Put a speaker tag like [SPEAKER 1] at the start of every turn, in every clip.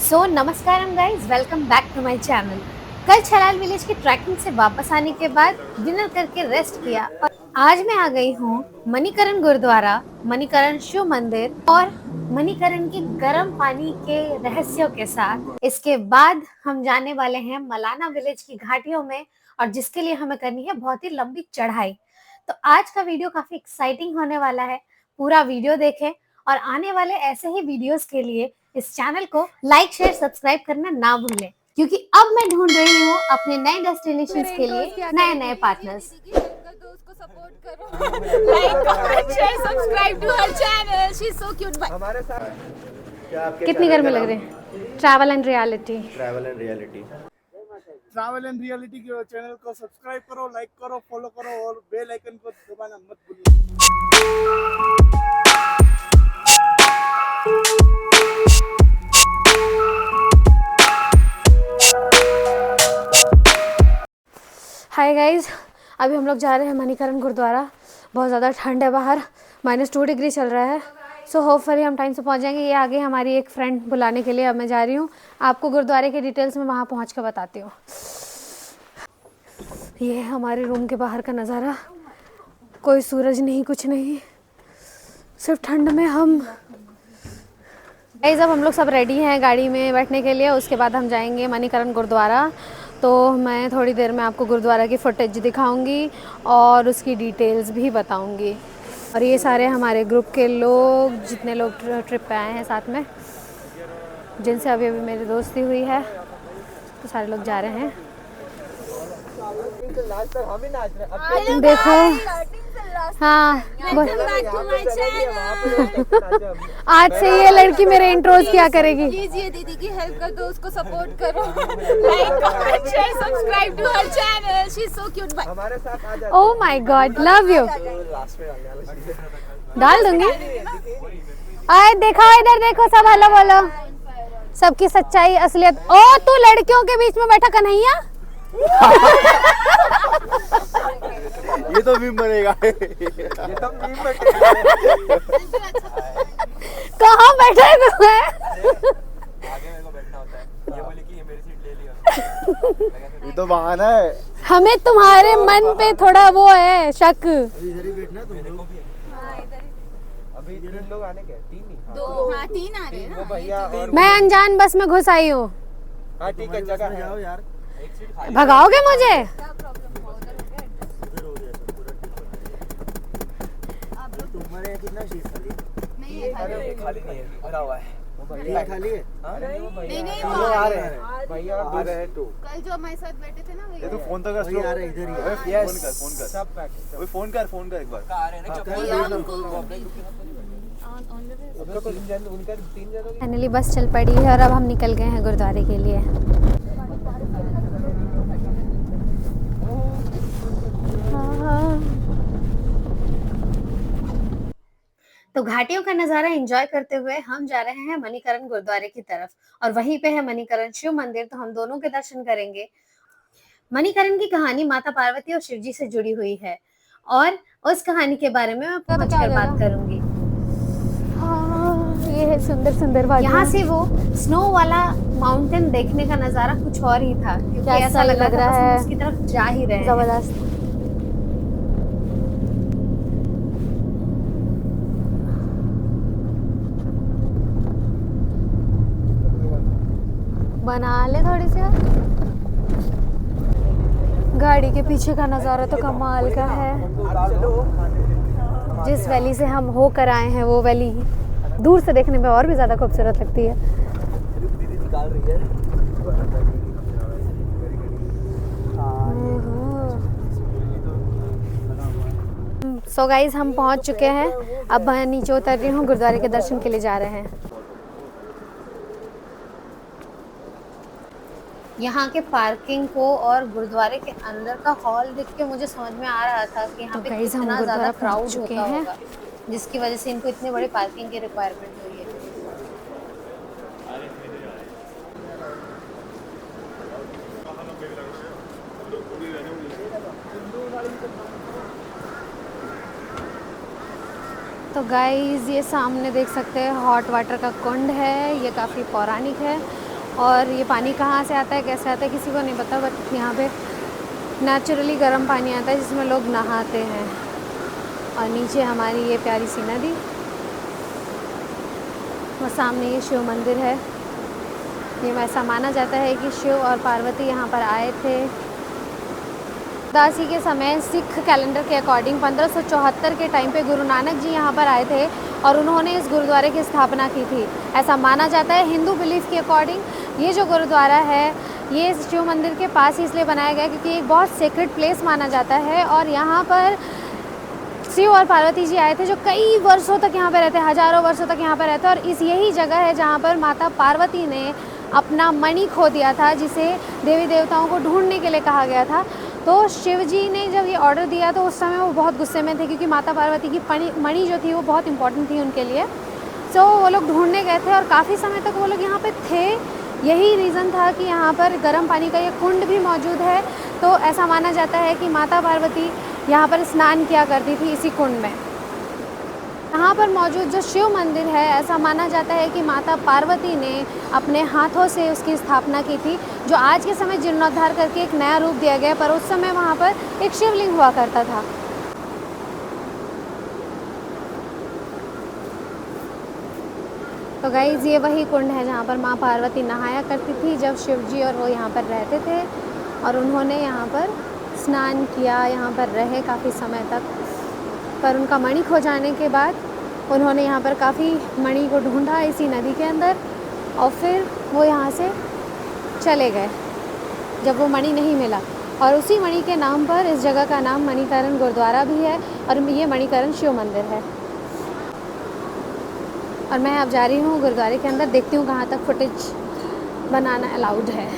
[SPEAKER 1] नमस्कारम guys, welcome back to my channel. कल Chhalal village की trekking से वापस आने के बाद डिनर करके रेस्ट किया और आज मैं आ गई हूँ मणिकरण गुरुद्वारा, मणिकरण शिव मंदिर और मणिकरण की गर्म पानी के रहस्यों के साथ। इसके बाद हम जाने वाले हैं मलाना विलेज की घाटियों में और जिसके लिए हमें करनी है बहुत ही लंबी चढ़ाई। तो आज का वीडियो काफी एक्साइटिंग होने वाला है, पूरा वीडियो देखें और आने वाले ऐसे ही वीडियोस के लिए इस चैनल को लाइक शेयर सब्सक्राइब करना ना भूलें, क्योंकि अब मैं ढूंढ रही हूँ अपने नए डेस्टिनेशंस के लिए नए नए पार्टनर्स।
[SPEAKER 2] हमारे साथ क्या आपके
[SPEAKER 1] कितनी गर्मी लग रही है। Travel and reality.
[SPEAKER 2] Travel and reality के चैनल को सब्सक्राइब करो, लाइक करो, फॉलो करो और बेल आइकन को दबाना मत भूलिए।
[SPEAKER 1] हाय गाइज, अभी हम लोग जा रहे हैं मणिकरण गुरुद्वारा। बहुत ज़्यादा ठंड है बाहर, -2 डिग्री चल रहा है। सो होपफुली हम टाइम से पहुंच जाएंगे। ये आगे हमारी एक फ्रेंड बुलाने के लिए अब मैं जा रही हूँ। आपको गुरुद्वारे के डिटेल्स में वहाँ पहुँच कर बताती हूँ। ये है हमारे रूम के बाहर का नज़ारा। कोई सूरज नहीं, कुछ नहीं, सिर्फ ठंड में हम। गाइस, अब हम लोग सब रेडी हैं गाड़ी में बैठने के लिए। उसके बाद हम जाएंगे मणिकरण गुरुद्वारा। तो मैं थोड़ी देर में आपको गुरुद्वारा की फुटेज दिखाऊंगी और उसकी डिटेल्स भी बताऊंगी। और ये सारे हमारे ग्रुप के लोग, जितने लोग ट्रिप पे आए हैं साथ में, जिनसे अभी अभी मेरी दोस्ती हुई है, तो सारे लोग जा रहे हैं। देखो, हाँ, आज से ये लड़की मेरे इंट्रोज क्या करेगी।
[SPEAKER 3] कीजिए, दीदी की हेल्प कर दो, उसको सपोर्ट करो। Like, comment, share, subscribe to her channel. She is so cute.
[SPEAKER 2] हमारे साथ आ जाओ।
[SPEAKER 1] Oh my god, love you. डाल दूंगी। आए देखो, इधर देखो, सब हेलो बोलो। सबकी सच्चाई, असलियत। ओ, तू लड़कियों के बीच में बैठा कन्हैया।
[SPEAKER 2] ये तो मीम बनेगा। ये तो मीम बनेगा।
[SPEAKER 1] कहाँ बैठा है तू?
[SPEAKER 2] आगे मेरे को बैठना होता है। ये बोली कि ये मेरी सीट ले लिया। ये तो बहाना है।
[SPEAKER 1] हमें तुम्हारे मन पे थोड़ा वो है, शक।
[SPEAKER 2] इधर ही बैठना तुम लोग। हां, इधर ही। अभी 3 लोग आने के? 3 नहीं।
[SPEAKER 3] 2, हां 3 आ रहे हैं ना।
[SPEAKER 2] वो भैया और
[SPEAKER 1] मैं अनजान बस में घुस आई हूँ।
[SPEAKER 2] हां ठीक है, जगह जाओ यार।
[SPEAKER 1] भगाओगे मुझे?
[SPEAKER 2] तुम्हारे कितना शीट खाली है?
[SPEAKER 3] नहीं है
[SPEAKER 2] खाली नहीं है, भरा हुआ है। वो भैया खाली है?
[SPEAKER 3] नहीं,
[SPEAKER 2] वो
[SPEAKER 3] वो
[SPEAKER 2] आ रहे हैं भैया, आ रहे हैं। तो
[SPEAKER 3] कल जो हमारे साथ बैठे थे ना,
[SPEAKER 2] ये तो फोन तो कर, आ रहे इधर ही। फोन कर सब पैक। ओए फोन कर एक बार। आ रहे हैं ना, उनका 3 जनों की।
[SPEAKER 1] फाइनली बस चल पड़ी है और अब हम निकल गए हैं गुरुद्वारे के लिए। तो घाटियों का नज़ारा एंजॉय करते हुए हम जा रहे हैं मणिकरण गुरुद्वारे की तरफ और वहीं पे है मणिकरण शिव मंदिर, तो हम दोनों के दर्शन करेंगे। मणिकरण की कहानी माता पार्वती और शिव जी से जुड़ी हुई है और उस कहानी के बारे में मैं पहुंचकर बात करूंगी। हाँ, ये है सुंदर सुंदर वादियां। यहाँ से वो स्नो वाला माउंटेन देखने का नज़ारा कुछ और ही था, क्योंकि ऐसा लग रहा है उसकी तरफ जा ही रहे हैं। जबरदस्त। बना ले थोड़ी सी। गाड़ी के पीछे का नज़ारा तो कमाल का है। जिस वैली से हम होकर आए हैं वो वैली दूर से देखने में और भी ज़्यादा खूबसूरत लगती है। सो गाइज, हम पहुंच चुके हैं। अब मैं नीचे उतर रही हूँ, गुरुद्वारे के दर्शन के लिए जा रहे हैं। यहाँ के पार्किंग को और गुरुद्वारे के अंदर का हॉल देख के मुझे समझ में आ रहा था कि यहाँ पे कितना ज़्यादा क्राउड होता होगा, जिसकी वजह से इनको इतनी बड़ी पार्किंग की रिक्वायरमेंट हुई है। तो गाइज़, ये सामने देख सकते हैं हॉट वाटर का कुंड है। ये काफ़ी पौराणिक है और ये पानी कहाँ से आता है, कैसे आता है, किसी को नहीं पता, बट यहाँ पे नेचुरली गर्म पानी आता है जिसमें लोग नहाते हैं। और नीचे हमारी ये प्यारी सी नदी और सामने ये शिव मंदिर है। ये ऐसा माना जाता है कि शिव और पार्वती यहाँ पर आए थे उदासी के समय। सिख कैलेंडर के अकॉर्डिंग 1574 के टाइम पे गुरु नानक जी यहाँ पर आए थे और उन्होंने इस गुरुद्वारे की स्थापना की थी, ऐसा माना जाता है। हिंदू बिलीफ के अकॉर्डिंग ये जो गुरुद्वारा है ये शिव मंदिर के पास ही इसलिए बनाया गया क्योंकि एक बहुत सीक्रेट प्लेस माना जाता है और यहाँ पर शिव और पार्वती जी आए थे जो कई वर्षों तक यहाँ पर रहते, हजारों वर्षों तक यहाँ पर रहते। और इस यही जगह है जहाँ पर माता पार्वती ने अपना मणि खो दिया था जिसे देवी देवताओं को ढूंढने के लिए कहा गया था। तो शिव जी ने जब ये ऑर्डर दिया तो उस समय वो बहुत गुस्से में थे क्योंकि माता पार्वती की मणि जो थी वो बहुत इंपॉर्टेंट थी उनके लिए। तो वो लोग ढूंढने गए थे और काफ़ी समय तक वो लोग यहाँ पे थे। यही रीज़न था कि यहाँ पर गर्म पानी का ये कुंड भी मौजूद है। तो ऐसा माना जाता है कि माता पार्वती यहाँ पर स्नान किया करती थी इसी कुंड में। यहाँ पर मौजूद जो शिव मंदिर है ऐसा माना जाता है कि माता पार्वती ने अपने हाथों से उसकी स्थापना की थी, जो आज के समय जीर्णोद्धार करके एक नया रूप दिया गया, पर उस समय वहाँ पर एक शिवलिंग हुआ करता था। तो गाइज़ ये वही कुंड है जहाँ पर माँ पार्वती नहाया करती थी जब शिव जी और वो यहाँ पर रहते थे और उन्होंने यहाँ पर स्नान किया, यहाँ पर रहे काफ़ी समय तक। पर उनका मणि खो जाने के बाद उन्होंने यहाँ पर काफ़ी मणि को ढूंढा इसी नदी के अंदर और फिर वो यहाँ से चले गए जब वो मणि नहीं मिला। और उसी मणि के नाम पर इस जगह का नाम मणिकरण गुरुद्वारा भी है और ये मणिकरण शिव मंदिर है। और मैं अब जा रही हूँ गुरुद्वारे के अंदर, देखती हूँ कहाँ तक फुटेज बनाना अलाउड है।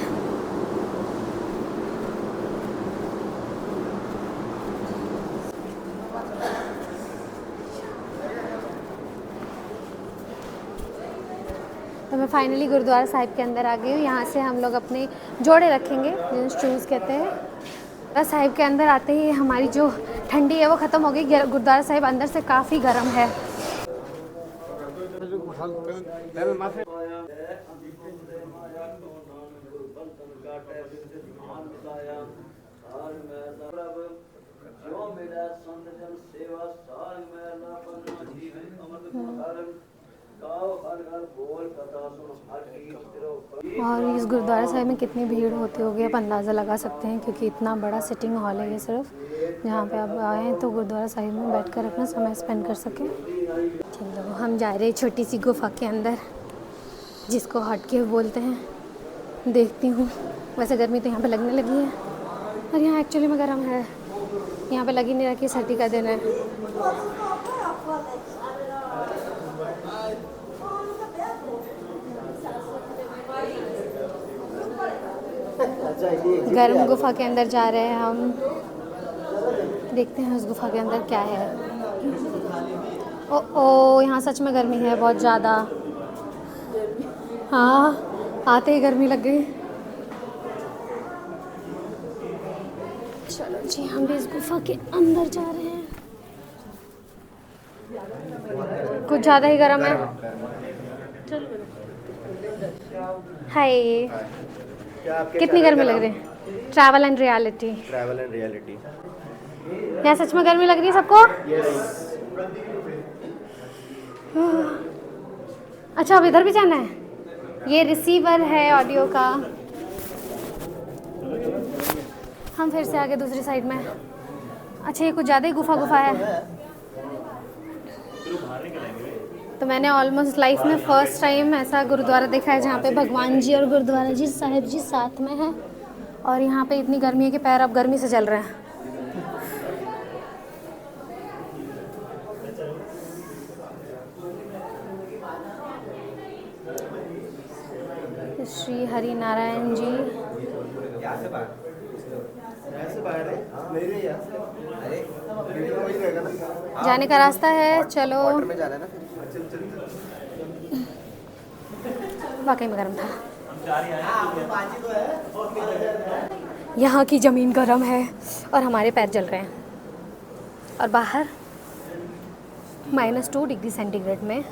[SPEAKER 1] तो मैं फाइनली गुरुद्वारा साहिब के अंदर आ गई हूँ। यहाँ से हम लोग अपने जोड़े रखेंगे, शूज़ कहते हैं। गुरुद्वारा साहिब के अंदर आते ही हमारी जो ठंडी है वो ख़त्म हो गई। गुरुद्वारा साहिब अंदर से काफ़ी गर्म है। और इस गुरुद्वारा साहिब में कितनी भीड़ होती होगी आप अंदाज़ा लगा सकते हैं क्योंकि इतना बड़ा सिटिंग हॉल है ये सिर्फ, जहाँ पे आप आए हैं तो गुरुद्वारा साहिब में बैठकर अपना समय स्पेंड कर सकें। चलो हम जा रहे हैं छोटी सी गुफा के अंदर जिसको हट केव बोलते हैं। देखती हूँ, वैसे गर्मी तो यहाँ पे लगने लगी है और यहाँ एक्चुअली में गर्म है, यहाँ पे लगी नहीं रखी, सर्दी का दिन है। गर्म गुफा के अंदर जा रहे हैं हम, देखते हैं उस गुफा के अंदर क्या है। ओ यहाँ सच में गर्मी है बहुत ज़्यादा। हाँ आते ही गर्मी लग गई। चलो जी हम भी इस गुफा के अंदर जा रहे हैं। कुछ ज़्यादा ही गर्म है। हाय कितनी गर्मी लग रही है। Travel and reality. यहाँ सच में गर्मी लग रही है सबको। अच्छा अब इधर भी जाना है। ये रिसीवर है ऑडियो का। हम फिर से आगे दूसरी साइड में। अच्छा ये कुछ ज़्यादा ही गुफा है। तो मैंने ऑलमोस्ट लाइफ में फ़र्स्ट टाइम ऐसा गुरुद्वारा देखा है जहाँ पे भगवान जी और गुरुद्वारा जी साहिब जी साथ में हैं और यहाँ पे इतनी गर्मी है कि पैर अब गर्मी से जल रहे हैं। श्री हरि नारायण जी जाने का रास्ता है। चलो वाकई में गर्म था। यहाँ की ज़मीन गर्म है और हमारे पैर जल रहे हैं और बाहर -2 डिग्री सेंटीग्रेड में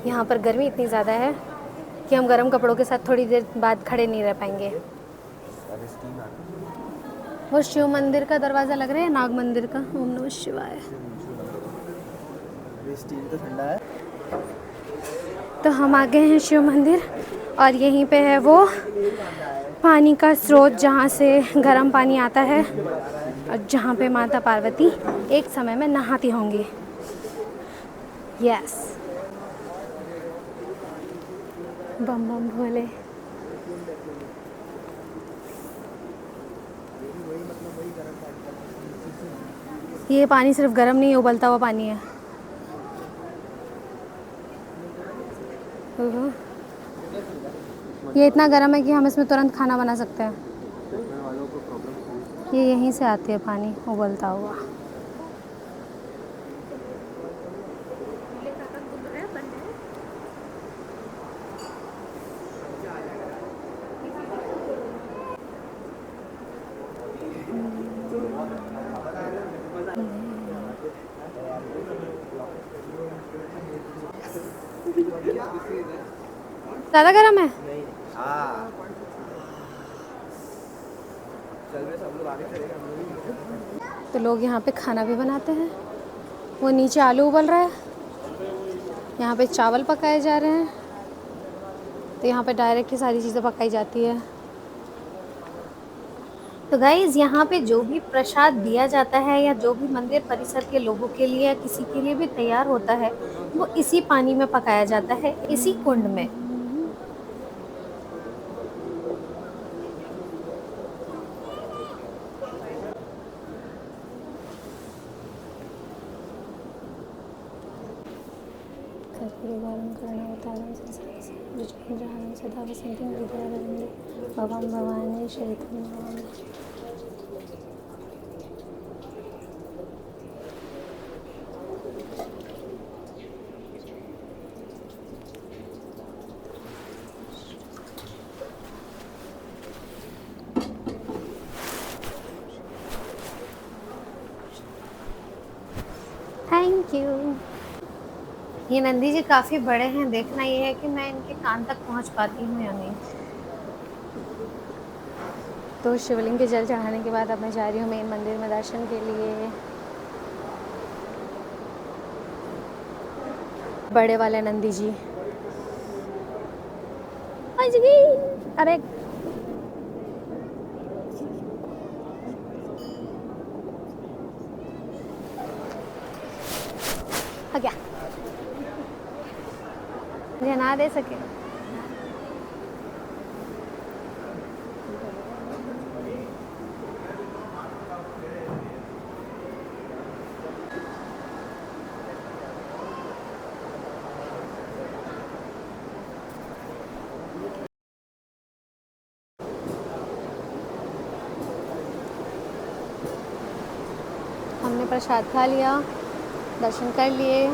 [SPEAKER 1] यहाँ पर गर्मी इतनी ज़्यादा है कि हम गर्म कपड़ों के साथ थोड़ी देर बाद खड़े नहीं रह पाएंगे। वो शिव मंदिर का दरवाज़ा लग रहा है, नाग मंदिर का। ओम नमः शिवाय।
[SPEAKER 2] स्टील तो ठंडा है।
[SPEAKER 1] तो हम आ गए हैं शिव मंदिर और यहीं पे है वो पानी का स्रोत जहाँ से गर्म पानी आता है और जहाँ पे माता पार्वती एक समय में नहाती होंगी। यस, बम बम भोले। ये पानी सिर्फ गर्म नहीं है, उबलता हुआ पानी है। ये इतना गर्म है कि हम इसमें तुरंत खाना बना सकते हैं। ये यहीं से आती है पानी उबलता हुआ। ज़्यादा गर्म है? तो लोग यहाँ पे खाना भी बनाते हैं। वो नीचे आलू उबल रहा है, यहाँ पे चावल पकाए जा रहे हैं। तो यहाँ पे डायरेक्ट ही सारी चीज़ें पकाई जाती है। तो गाइज़, यहाँ पे जो भी प्रसाद दिया जाता है या जो भी मंदिर परिसर के लोगों के लिए या किसी के लिए भी तैयार होता है, वो इसी पानी में पकाया जाता है, इसी कुंड में। भवानी चैतन्य। Thank you. ये नंदी जी काफ़ी बड़े हैं, देखना ये है कि मैं इनके कान तक पहुंच पाती हूँ या नहीं। तो शिवलिंग के जल चढ़ाने के बाद अब मैं जा रही हूँ मेन मंदिर में दर्शन के लिए। बड़े वाले नंदी जी आज गई। अरे आ गया, मुझे ना दे सके। हमने प्रसाद खा लिया, दर्शन कर लिए।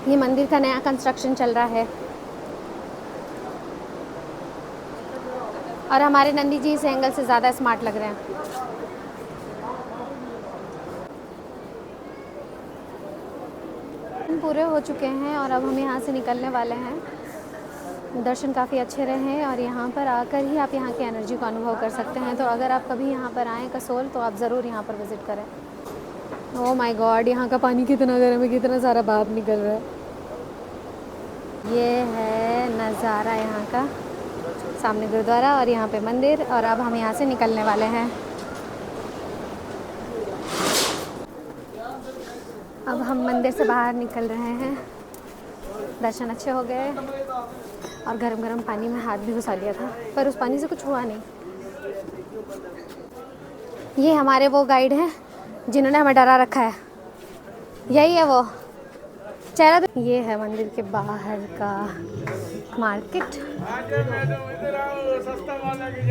[SPEAKER 1] ये मंदिर का नया कंस्ट्रक्शन चल रहा है और हमारे नंदी जी इस एंगल से ज़्यादा स्मार्ट लग रहे हैं। पूरे हो चुके हैं और अब हम यहाँ से निकलने वाले हैं। दर्शन काफ़ी अच्छे रहे हैं और यहाँ पर आकर ही आप यहाँ की एनर्जी को अनुभव कर सकते हैं। तो अगर आप कभी यहाँ पर आएँ कसोल, तो आप ज़रूर यहाँ पर विज़िट करें। ओह माय गॉड, यहाँ का पानी कितना गर्म है, कितना सारा भाप निकल रहा है। ये है नज़ारा यहाँ का, सामने गुरुद्वारा और यहाँ पे मंदिर। और अब हम यहाँ से निकलने वाले हैं। अब हम मंदिर से बाहर निकल रहे हैं। दर्शन अच्छे हो गए और गरम गरम पानी में हाथ भी घुसा लिया था, पर उस पानी से कुछ हुआ नहीं। ये हमारे वो गाइड हैं जिन्होंने हमें डरा रखा है। यही है वो चेहरा। तो ये है मंदिर के बाहर का मार्केट।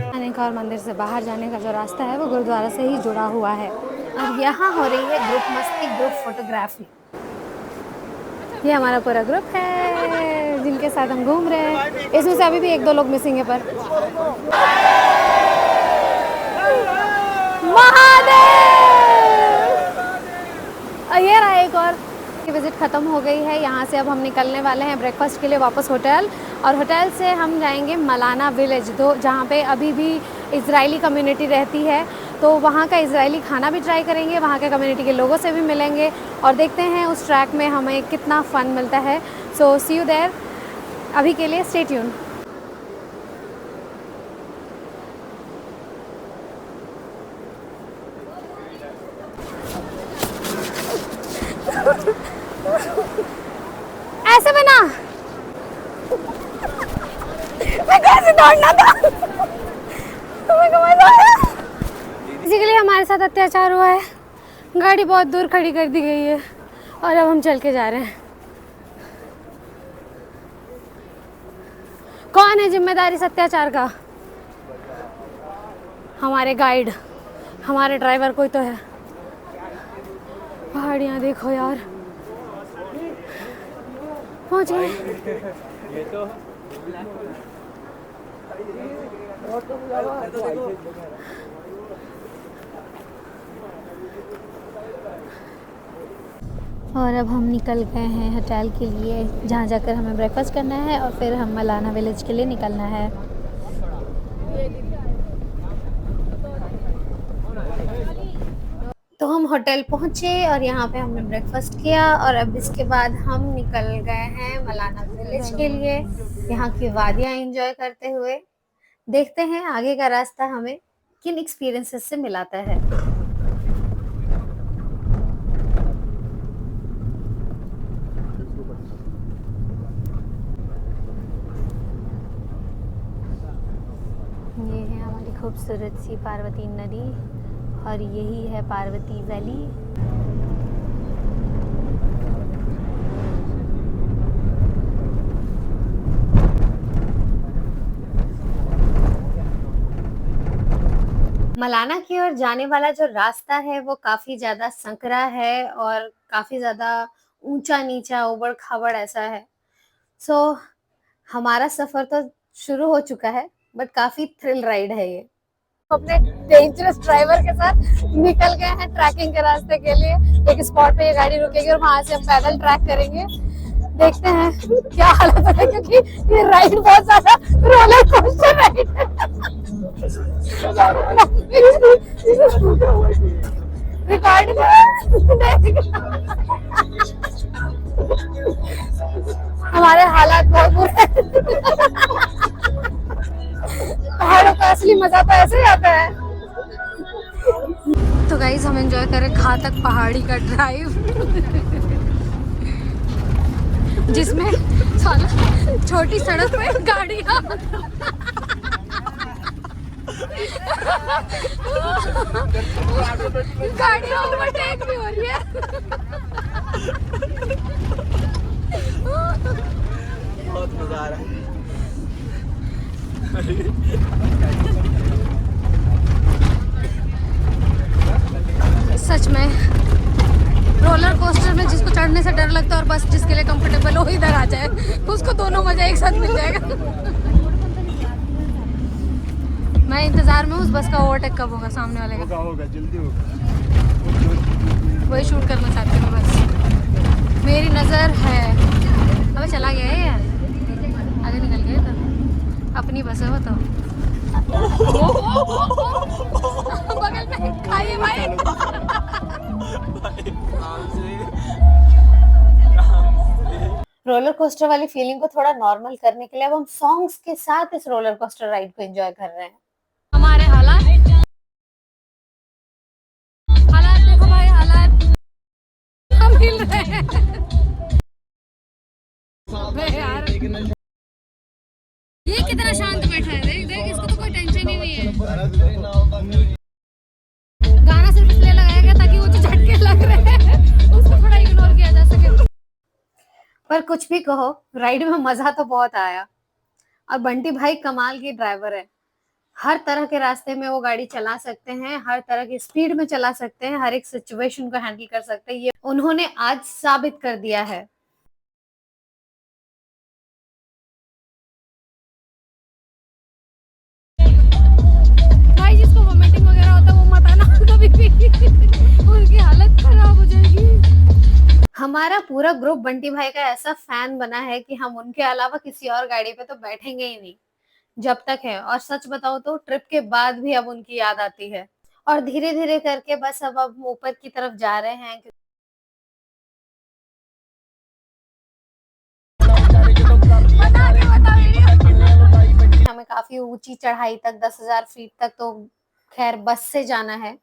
[SPEAKER 1] आने का और मंदिर से बाहर जाने का जो रास्ता है वो गुरुद्वारा से ही जुड़ा हुआ है। और यहाँ हो रही है ग्रुप मस्ती, ग्रुप फोटोग्राफी। ये हमारा पूरा ग्रुप है जिनके साथ हम घूम रहे हैं। इसमें से अभी भी 1-2 लोग मिसिंग है, पर महादेव। ये रहा एक और विजिट ख़त्म हो गई है। यहाँ से अब हम निकलने वाले हैं ब्रेकफास्ट के लिए वापस होटल, और होटल से हम जाएंगे मलाना विलेज, जहाँ पे अभी भी इजरायली कम्युनिटी रहती है। तो वहाँ का इजरायली खाना भी ट्राई करेंगे, वहाँ के कम्युनिटी के लोगों से भी मिलेंगे, और देखते हैं उस ट्रैक में हमें कितना फ़न मिलता है। सो सी यू देयर। अभी के लिए स्टे ट्यून। ऐसे में ना मैं कैसे दौड़ना था। इसी के लिए हमारे साथ अत्याचार हुआ है। गाड़ी बहुत दूर खड़ी कर दी गई है और अब हम चल के जा रहे हैं। कौन है जिम्मेदार इस अत्याचार का? हमारे गाइड, हमारे ड्राइवर कोई तो है। पहाड़ियाँ देखो यार, पहुँच गए। और अब हम निकल गए हैं होटल के लिए, जहाँ जाकर हमें ब्रेकफास्ट करना है और फिर हम मलाना विलेज के लिए निकलना है। तो हम होटल पहुँचे और यहाँ पे हमने ब्रेकफास्ट किया, और अब इसके बाद हम निकल गए हैं मलाना विलेज के लिए, यहाँ की वादियाँ एंजॉय करते हुए। देखते हैं आगे का रास्ता हमें किन एक्सपीरियंसेस से मिलाता है। ये है हमारी खूबसूरत सी पार्वती नदी, और यही है पार्वती वैली। मलाना की ओर जाने वाला जो रास्ता है वो काफी ज्यादा संकरा है और काफी ज्यादा ऊंचा नीचा उबड़ खाबड़ ऐसा है। सो हमारा सफर तो शुरू हो चुका है, बट काफी थ्रिल राइड है ये। अपने डेंजरस ड्राइवर के साथ निकल गए हैं ट्रैकिंग के रास्ते के लिए। एक स्पॉट पे ये गाड़ी रुकेगी और वहां से हम पैदल ट्रैक करेंगे। देखते हैं क्या हालत है, क्योंकि ये राइड बहुत ज्यादा रोलर कोस्टर राइड है। रिकॉर्ड हमारे हालात बहुत बुरे। पहाड़ों का असली मजा तो ऐसे ही आता है। तो गाइस हम एंजॉय करें घातक पहाड़ी का ड्राइव, जिसमें छोटी सड़क पे गाड़ियाँ ओवरटेक भी हो रही है।
[SPEAKER 2] बहुत मजा आ रहा है।
[SPEAKER 1] सच में रोलर कोस्टर में जिसको चढ़ने से डर लगता है और बस जिसके लिए कंफर्टेबल हो इधर आ जाए, उसको दोनों मजा एक साथ मिल जाएगा। मैं इंतजार में हूँ उस बस का ओवरटेक कब होगा सामने वाले का।
[SPEAKER 2] होगा जल्दी होगा।
[SPEAKER 1] वही शूट करना चाहती हूँ बस। मेरी नज़र है। अबे चला गया है यार, आगे निकल गया तो अपनी बस है वो तो। बगल में खाइए भाई। रोलर कोस्टर वाली फीलिंग को थोड़ा नॉर्मल करने के लिए अब हम सॉन्ग्स के साथ इस रोलर कोस्टर राइड को एंजॉय कर रहे हैं। हमारे हालात देखो भाई, हालात हम हिल रहे हैं। यार ये कितना शांत बैठा है, देख देख, इसको तो कोई टेंशन ही नहीं है। गाना सिर्फ इसलिए लगाया गया ताकि वो जो झटके लग रहे हैं उसको थोड़ा इग्नोर किया जा सके। पर कुछ भी कहो, राइड में मजा तो बहुत आया, और बंटी भाई कमाल की ड्राइवर है। हर तरह के रास्ते में वो गाड़ी चला सकते हैं, हर तरह की स्पीड में चला सकते हैं, हर एक सिचुएशन को हैंडल कर सकते हैं। ये उन्होंने आज साबित कर दिया है। भाई जिसको वोमिटिंग वगैरह होता है वो मत आना। हमारा पूरा ग्रुप बंटी भाई का ऐसा फैन बना है कि हम उनके अलावा किसी और गाड़ी पे तो बैठेंगे ही नहीं जब तक है। और सच बताऊं तो ट्रिप के बाद भी अब उनकी याद आती है। और धीरे धीरे करके बस अब हम ऊपर की तरफ जा रहे हैं। हमें काफी ऊंची चढ़ाई तक 10,000 फीट तक तो खैर बस से जाना है,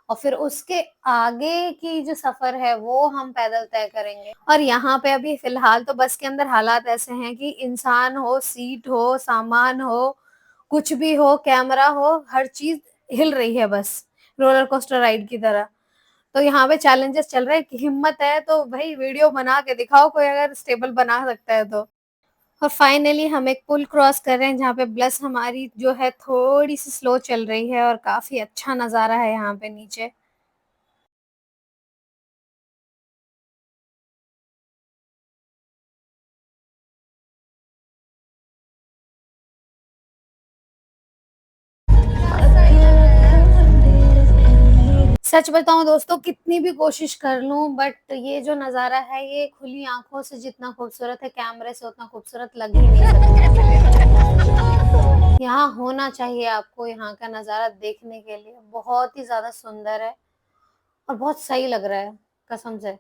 [SPEAKER 1] और फिर उसके आगे की जो सफर है वो हम पैदल तय करेंगे। और यहाँ पे अभी फिलहाल तो बस के अंदर हालात ऐसे हैं कि इंसान हो, सीट हो, सामान हो, कुछ भी हो, कैमरा हो, हर चीज हिल रही है बस रोलर कोस्टर राइड की तरह। तो यहाँ पे चैलेंजेस चल रहे हैं कि हिम्मत है तो भाई वीडियो बना के दिखाओ, कोई अगर स्टेबल बना सकता है तो। और फाइनली हम एक पुल क्रॉस कर रहे हैं जहाँ पे बस हमारी जो है थोड़ी सी स्लो चल रही है, और काफी अच्छा नजारा है यहाँ पे नीचे। सच बताऊं दोस्तों, कितनी भी कोशिश कर लूं बट ये जो नजारा है ये खुली आंखों से जितना खूबसूरत है कैमरे से उतना खूबसूरत लग ही नहीं सकता। यहाँ होना चाहिए आपको यहाँ का नजारा देखने के लिए, बहुत ही ज्यादा सुंदर है और बहुत सही लग रहा है कसम से।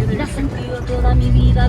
[SPEAKER 4] Mira sentido toda mi vida.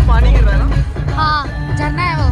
[SPEAKER 2] पानी गिर रहा है ना।
[SPEAKER 3] हाँ झरना है वो।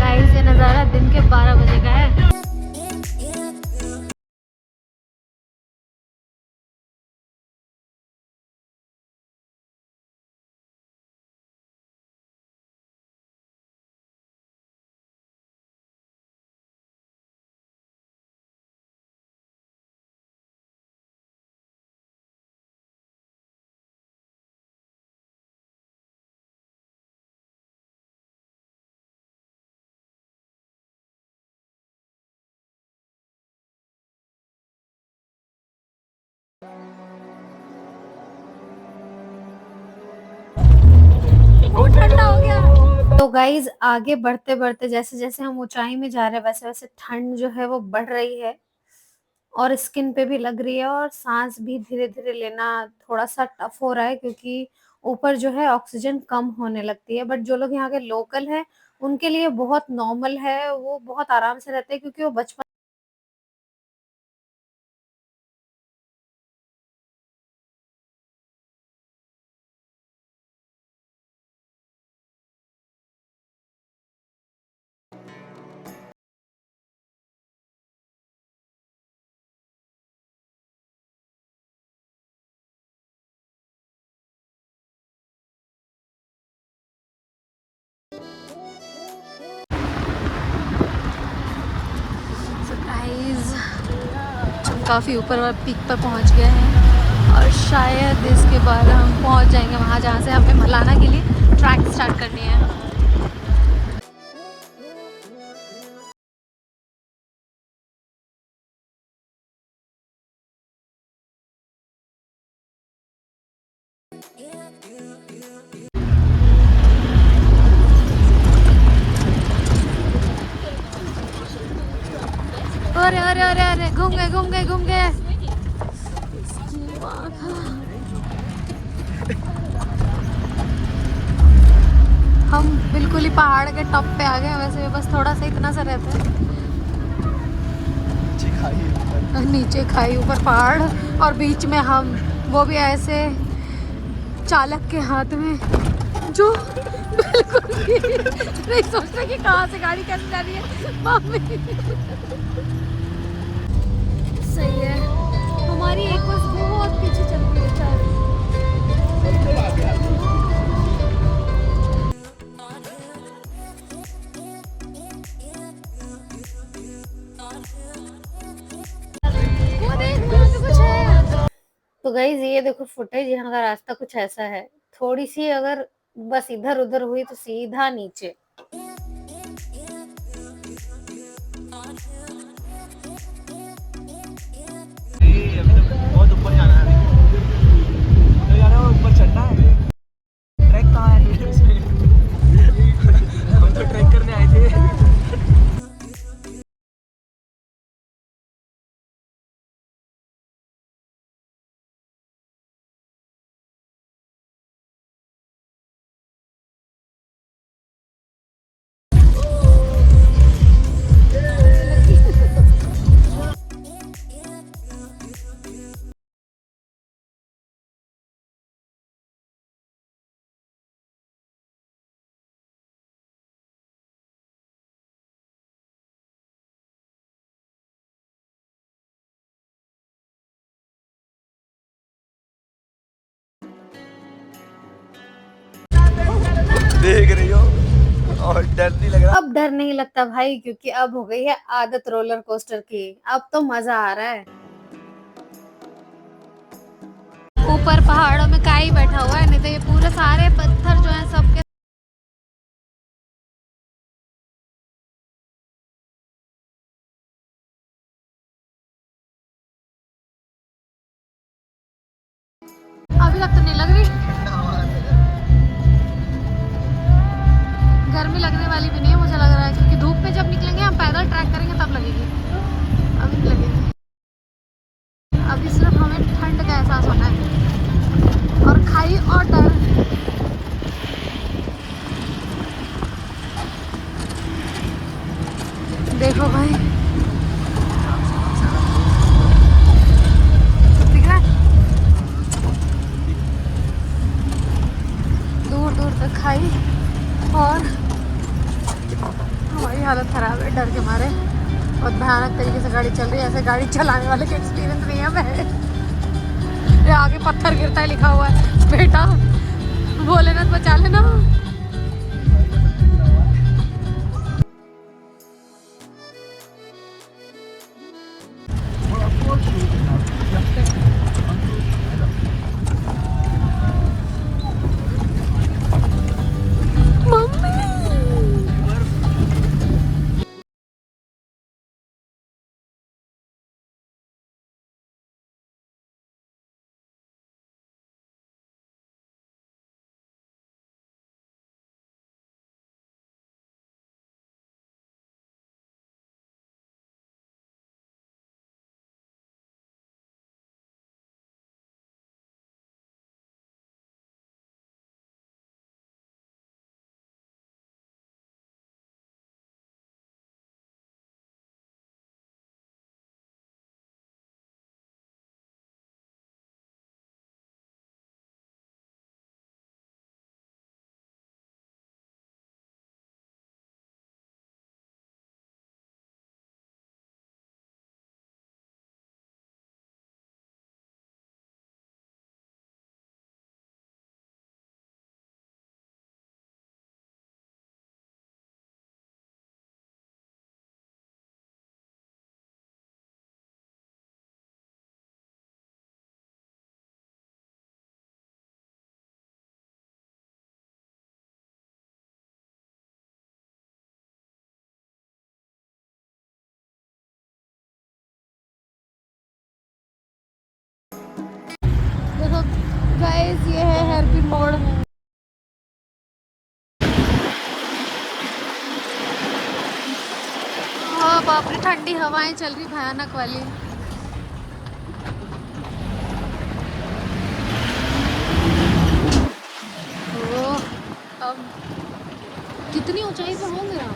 [SPEAKER 3] गाइस ये नज़ारा दिन के 12 बजे का है। ठंडा हो गया।
[SPEAKER 1] तो गाइज आगे बढ़ते बढ़ते जैसे जैसे हम ऊंचाई में जा रहे हैं वैसे वैसे ठंड जो है वो बढ़ रही है। और स्किन पे भी लग रही है और सांस भी धीरे धीरे लेना थोड़ा सा टफ हो रहा है, क्योंकि ऊपर जो है ऑक्सीजन कम होने लगती है। बट जो लोग यहाँ के लोकल हैं उनके लिए बहुत नॉर्मल है, वो बहुत आराम से रहते हैं क्योंकि वो बचपन
[SPEAKER 3] सरप्राइज, हम काफ़ी ऊपर पीक पर पहुंच गए हैं और शायद इसके बाद हम पहुंच जाएंगे वहां जहां से हमें मलाना के लिए ट्रैक स्टार्ट करनी है। अरे अरे अरे अरे, घूम गए। हम बिल्कुल ही पहाड़ के टॉप पे आ गए। वैसे बस थोड़ा सा इतना सा रहता है, नीचे खाई ऊपर पहाड़ और बीच में हम, वो भी ऐसे चालक के हाथ में जो बिल्कुल भी नहीं सोचते कि कहाँ से गाड़ी कैसे जा रही है। मम्मी सही है, हमारी एक बस बहुत पीछे चल रही है शायद। वो देख, वहाँ पे कुछ है।
[SPEAKER 1] तो गाइज ये देखो फुटेज, यहाँ का रास्ता कुछ ऐसा है। थोड़ी सी अगर बस इधर उधर हुई तो सीधा नीचे।
[SPEAKER 2] अभी तो बहुत ऊपर जाना है, अभी जाना है, ऊपर चढ़ना है। ट्रैक कहाँ है इसमें? हम तो ट्रैक करने आए थे। देख रही हो और डर नहीं लग रहा?
[SPEAKER 1] अब डर नहीं लगता भाई, क्योंकि अब हो गई है आदत रोलर कोस्टर की। अब तो मजा आ रहा है।
[SPEAKER 3] ऊपर पहाड़ों में काई बैठा हुआ है, नहीं तो ये पूरे सारे पत्थर जो हैं सबके। अभी तक तो नहीं लग रही, गर्मी लगने वाली भी नहीं है मुझे लग रहा है, क्योंकि धूप में जब निकलेंगे हम पैदल ट्रैक करेंगे तब लगेगी, अभी नहीं लगेगी। अभी सिर्फ हमें ठंड का एहसास होना है और खाई और डर। देखो भाई, दिख रहा है दूर दूर तक खाई और हमारी हालत खराब है डर के मारे। बहुत भयानक तरीके से गाड़ी चल रही है, ऐसे गाड़ी चलाने वाले का एक्सपीरियंस नहीं है मैं। ये आगे पत्थर गिरता है लिखा हुआ है, बेटा भोलेनाथ बचा लेना। देखो गाइस, ये है हेयरपिन मोड़। हाँ बाप रे, ठंडी हवाएं चल रही भयानक वाली। ओह, अब कितनी ऊंचाई पे होंगे हम?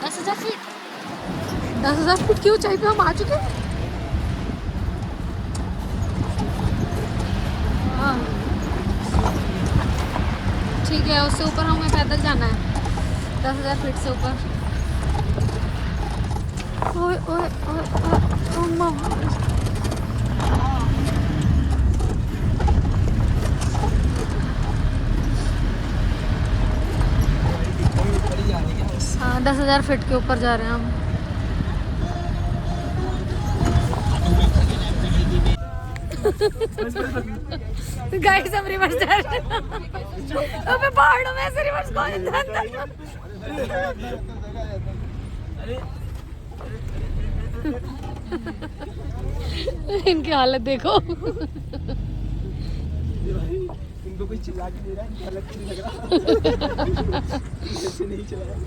[SPEAKER 3] 10,000 फीट। 10,000 फीट की ऊंचाई पे हम आ चुके हैं। हाँ। ठीक है, उससे ऊपर हमें पैदल जाना है 10,000 फीट से ऊपर। ओए ओए ओए ओए, ओ मामा। हाँ, 10,000 फीट के ऊपर जा रहे हैं हम। गाइस हम रिवर्स जा रहे हैं। अबे पहाड़ों में ऐसे रिवर्स कौन जाता है? इनकी हालत देखो।
[SPEAKER 2] इनको कोई चिल्ला के दे रहा है, इनको अलग नहीं लग रहा। ऐसे नहीं चला रहा।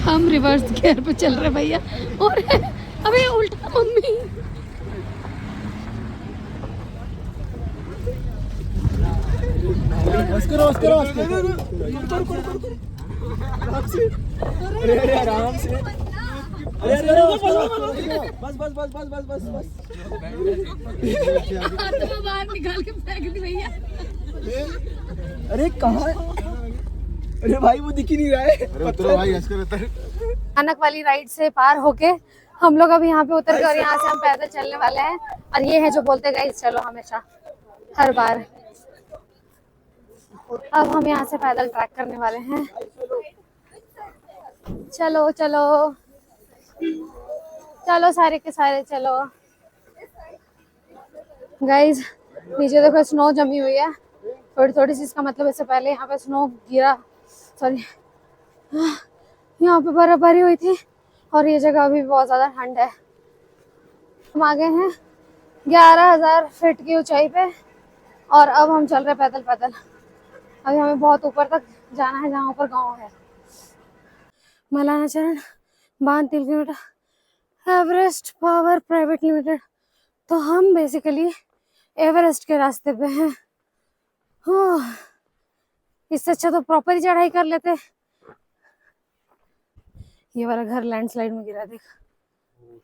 [SPEAKER 3] हम रिवर्स गियर पे चल रहे भैया। और अबे उल्टा मम्मी।
[SPEAKER 2] अरे अरे आराम से, अरे अरे बस बस बस बस बस बस बस।
[SPEAKER 3] हाथ में बाहर निकाल के फेंक दी भैया।
[SPEAKER 2] अरे कहाँ? अरे भाई वो दिख ही नहीं रहा है।
[SPEAKER 5] अरे उतरो भाई, हंस कर उतर।
[SPEAKER 1] भयानक वाली राइड से पार होके हम लोग अब यहाँ पे उतर गए और यहाँ से हम पैदल चलने वाले हैं। और ये है जो बोलते गाइस चलो हमेशा, हर बार। अब हम यहाँ से पैदल ट्रैक करने वाले हैं। चलो चलो चलो सारे के सारे चलो। गाइस नीचे देखो स्नो जमी हुई है थोड़ी थोड़ी सी। इसका मतलब इससे पहले यहाँ पे स्नो गिरा, सॉरी यहाँ पे बर्फबारी हुई थी। और ये जगह अभी बहुत ज्यादा ठंड है। हम आ गए हैं 11,000 फीट की ऊंचाई पे और अब हम चल रहे पैदल पैदल। अभी हमें बहुत ऊपर तक जाना है जहाँ ऊपर गांव है। मलाना चरण बांध 3 kilometre, Everest power private limited. तो हम बेसिकली एवरेस्ट के रास्ते पे हैं। इससे अच्छा तो प्रॉपर ही चढ़ाई कर लेते। ये वाला घर लैंडस्लाइड में गिरा, देख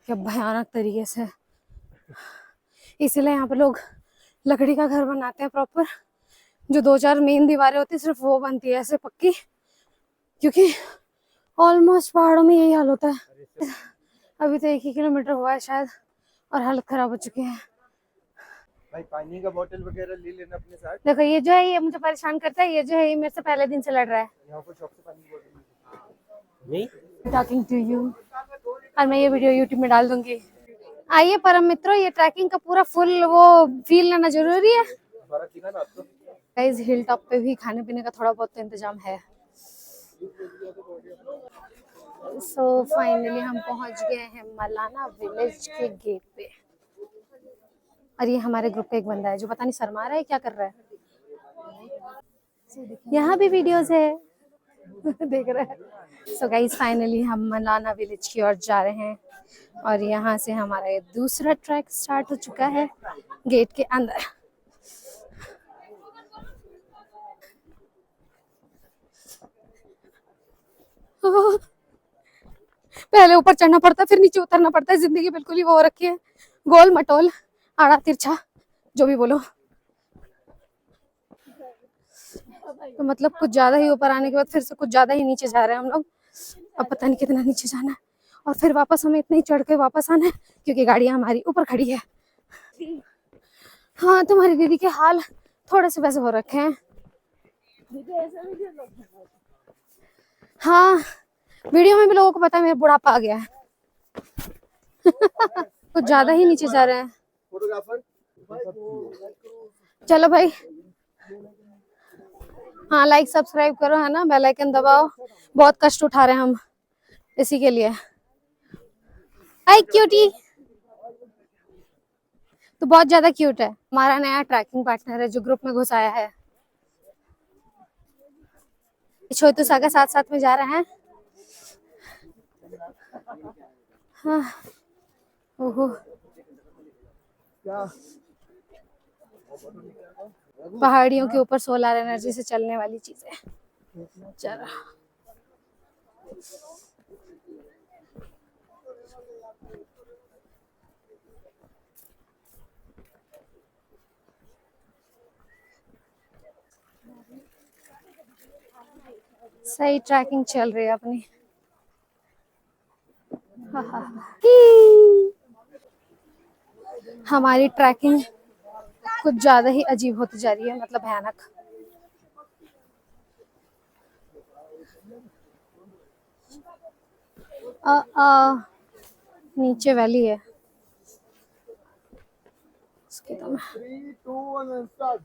[SPEAKER 1] क्या भयानक तरीके से। इसीलिए यहाँ पे लोग लकड़ी का घर बनाते हैं प्रॉपर। जो 2-4 मेन दीवारें होती है सिर्फ वो बनती है ऐसे पक्की, क्योंकि ऑलमोस्ट पहाड़ों में यही हाल होता है। अभी तो 1 ही किलोमीटर हुआ है शायद और हालत खराब हो चुकी है।
[SPEAKER 5] भाई पानी का बोतल वगैरह ले लेना अपने साथ।
[SPEAKER 1] देखो ये जो है ये मुझे परेशान करता है। ये जो है ये मेरे से पहले दिन से लड़ रहा है।
[SPEAKER 5] यहाँ पर शॉप से पानी की बोतल नहीं।
[SPEAKER 1] Talking to you. और मैं ये वीडियो यूट्यूब में डाल दूंगी। आइए परम मित्रों, ये ट्रैकिंग का पूरा फुल वो फील लेना जरूरी है। गाइस हिल टॉप पे भी खाने पीने का थोड़ा बहुत तो इंतजाम है। सो फाइनली हम पहुंच गए हैं मलाना विलेज के गेट पे। और ये हमारे ग्रुप का एक बंदा है जो पता नहीं शर्मा रहा है क्या कर रहा है। यहाँ भी वीडियोस है देख रहा है। सो गाइस फाइनली हम मलाना विलेज की ओर जा रहे हैं और यहाँ से हमारा ये दूसरा ट्रैक स्टार्ट हो चुका है गेट के अंदर। पहले ऊपर चढ़ना पड़ता है फिर नीचे उतरना पड़ता है। जिंदगी बिल्कुल ही वो हो रखी है, गोल मटोल आड़ा तिरछा जो भी बोलो। तो मतलब कुछ ज्यादा ही ऊपर आने के बाद फिर से कुछ ज्यादा ही नीचे जा रहे हैं हम लोग। अब पता नहीं कितना नीचे जाना है और फिर वापस हमें इतना ही चढ़ के वापस आना है क्योंकि गाड़ियां हमारी ऊपर खड़ी है। हाँ तुम्हारी दीदी के हाल थोड़े से वैसे हो रखे हैं। हाँ वीडियो में भी लोगों को पता है मेरा बुढ़ापा आ गया है। कुछ ज्यादा ही नीचे जा रहे हैं। चलो भाई हाँ लाइक सब्सक्राइब करो है ना, बेल आइकन दबाओ। बहुत कष्ट उठा रहे हैं हम इसी के लिए। हाय क्यूटी, तो बहुत ज्यादा क्यूट है। हमारा नया ट्रैकिंग पार्टनर है जो ग्रुप में घुस आया है। छोटू सागा साथ साथ में जा रहे हैं। हाँ, ओहो, पहाड़ियों के ऊपर सोलर एनर्जी से चलने वाली चीजें। चलो सही ट्रैकिंग चल रही है अपनी। हमारी ट्रैकिंग कुछ ज्यादा ही अजीब होती जा रही है, मतलब भयानक। नीचे वैली है इसकी तो मैं
[SPEAKER 5] 3, 2, 1 and start.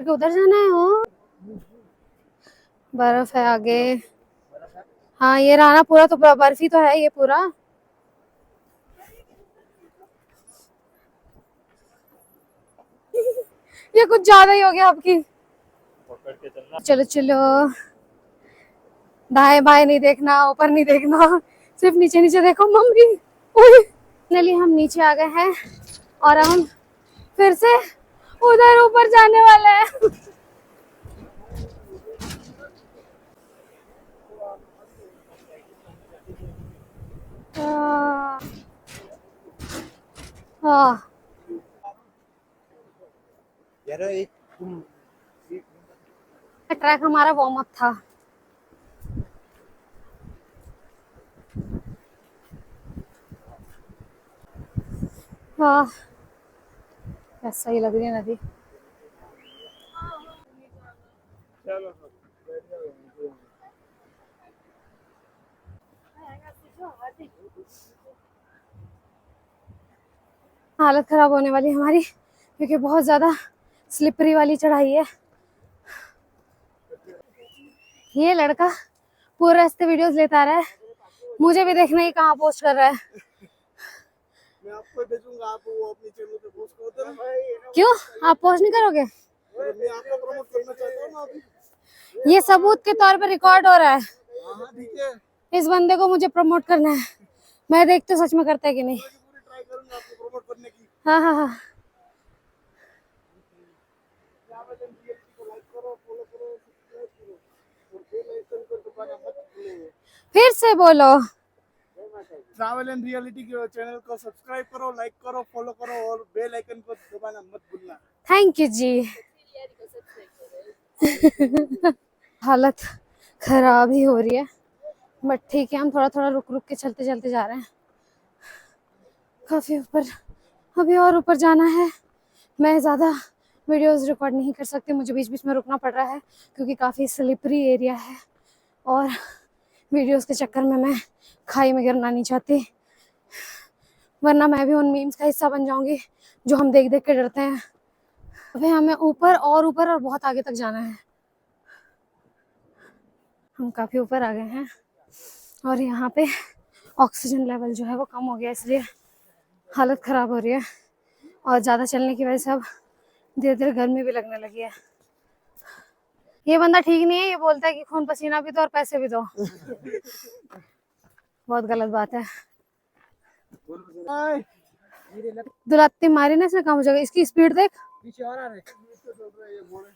[SPEAKER 1] उधर जाना है। हो बर्फ है आगे। हाँ ये रहा ना पूरा, तो बर्फ ही तो है ये पूरा। ये कुछ ज्यादा ही हो गया आपकी। चलो चलो, दाएं बाएं नहीं देखना, ऊपर नहीं देखना, सिर्फ नीचे नीचे देखो मम्मी। फाइनली हम नीचे आ गए हैं और हम फिर से उधर ऊपर जाने वाले हैं। हाँ
[SPEAKER 5] यार एक
[SPEAKER 1] ट्रैक हमारा वार्म अप था। हाँ ऐसा ही लग रही है नदी। हालत खराब होने वाली है हमारी, क्योंकि बहुत ज्यादा स्लिपरी वाली चढ़ाई है। ये लड़का पूरे रास्ते वीडियोस लेता रहा है, मुझे भी देखना ही कहाँ पोस्ट कर रहा है।
[SPEAKER 5] मैं आपको भेजूंगा, आप वो अपने चैनल पे पोस्ट कर देना।
[SPEAKER 1] क्यों आप पोस्ट नहीं करोगे?
[SPEAKER 5] मैं आपको प्रमोट करना चाहता हूं ना अभी।
[SPEAKER 1] ये सबूत के तौर पर रिकॉर्ड हो रहा है।
[SPEAKER 5] हां ठीक है,
[SPEAKER 1] इस बंदे को मुझे प्रमोट करना है। मैं देखती हूँ सच में करता है कि नहीं।
[SPEAKER 5] पूरी ट्राई करूंगा आपको प्रमोट करने की।
[SPEAKER 1] हाँ हाँ हाँ,
[SPEAKER 5] लाइक करो, फॉलो करो, सब्सक्राइब करो और बेल आइकन को दबाना मत भूलिए।
[SPEAKER 1] फिर से बोलो।
[SPEAKER 5] ट्रैवल एंड रियलिटी के चैनल को सब्सक्राइब करो, लाइक करो, फॉलो करो और बेल आइकन को दबाना मत भूलना।
[SPEAKER 1] थैंक यू जी। हालत खराब ही हो रही है, बट ठीक है, हम थोड़ा थोड़ा रुक रुक के चलते चलते जा रहे हैं। काफी ऊपर, अभी और ऊपर जाना है। मैं ज़्यादा वीडियोस रिकॉर्ड नहीं कर सकती, मुझे बीच बीच में रुकना पड़ रहा है क्योंकि काफ़ी स्लिपरी एरिया है और वीडियोस के चक्कर में मैं खाई में गिरना नहीं चाहती, वरना मैं भी उन मीम्स का हिस्सा बन जाऊंगी जो हम देख देख के डरते हैं। अभी हमें ऊपर और बहुत आगे तक जाना है। हम काफ़ी ऊपर आ गए हैं और यहाँ पे ऑक्सीजन लेवल जो है वो कम हो गया, इसलिए हालत ख़राब हो रही है और ज़्यादा चलने की वजह से अब धीरे धीरे गर्मी भी लगने लगी है। ये बंदा ठीक नहीं है, ये बोलता है कि खून पसीना भी दो और पैसे भी दो। बहुत गलत बात है। दुलाती मारी ना इसने, काम हो जाएगा। इसकी स्पीड देख।
[SPEAKER 5] पीछे और आ रहे ये बोले